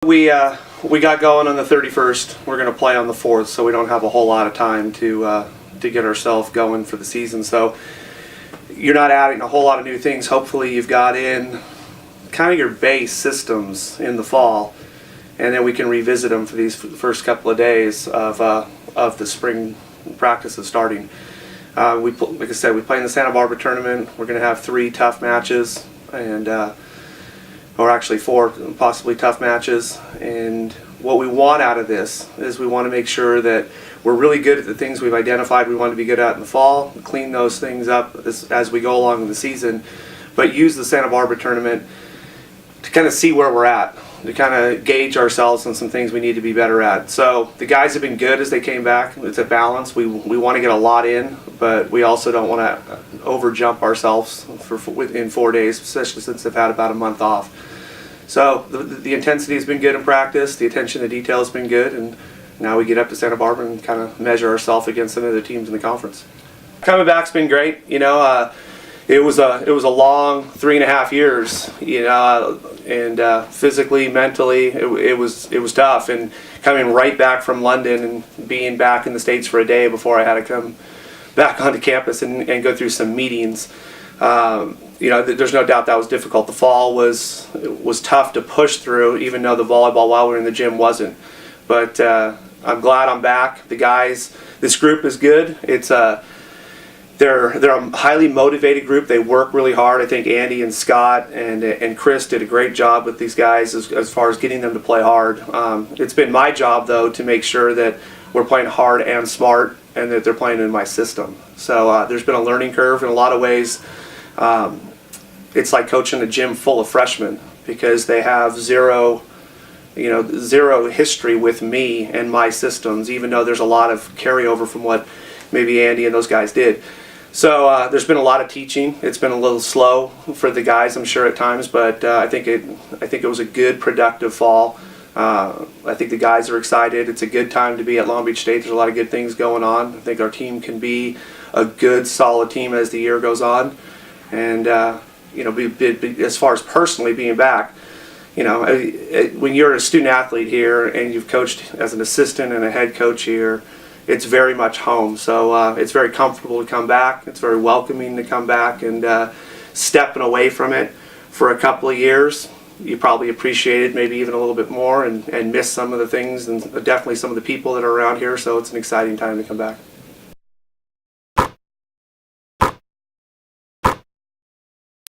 We got going on the 31st. We're going to play on the 4th, so we don't have a whole lot of time to get ourselves going for the season. So you're not adding a whole lot of new things. Hopefully you've got in kind of your base systems in the fall, and then we can revisit them for these first couple of days of the spring practices starting. Like I said, we play in the Santa Barbara tournament. We're going to have 3 tough matches, and or actually 4 possibly tough matches. And what we want out of this is we want to make sure that we're really good at the things we've identified we want to be good at in the fall, clean those things up as we go along in the season, but use the Santa Barbara tournament to kind of see where we're at, to kind of gauge ourselves on some things we need to be better at. So the guys have been good as they came back. It's a balance. We want to get a lot in, but we also don't want to overjump ourselves in 4 days, especially since they've had about a month off. So the intensity has been good in practice. The attention to detail has been good, and now we get up to Santa Barbara and kind of measure ourselves against some of the teams in the conference. Coming back's been great. It was a long 3.5 years, and physically, mentally, it was tough. And coming right back from London and being back in the States for a day before I had to come back onto campus and go through some meetings. There's no doubt that was difficult. The fall was tough to push through, even though the volleyball while we were in the gym wasn't. But I'm glad I'm back. The guys, this group is good. They're a highly motivated group. They work really hard. I think Andy and Scott and Chris did a great job with these guys as far as getting them to play hard. It's been my job, though, to make sure that we're playing hard and smart and that they're playing in my system. So there's been a learning curve in a lot of ways. It's like coaching a gym full of freshmen because they have zero history with me and my systems, even though there's a lot of carryover from what maybe Andy and those guys did. So there's been a lot of teaching. It's been a little slow for the guys, I'm sure, at times, but I think it was a good, productive fall. I think the guys are excited. It's a good time to be at Long Beach State. There's a lot of good things going on. I think our team can be a good, solid team as the year goes on. And as far as personally being back, when you're a student athlete here and you've coached as an assistant and a head coach here, it's very much home. So it's very comfortable to come back. It's very welcoming to come back, and stepping away from it for a couple of years, you probably appreciate it maybe even a little bit more and miss some of the things and definitely some of the people that are around here. So it's an exciting time to come back.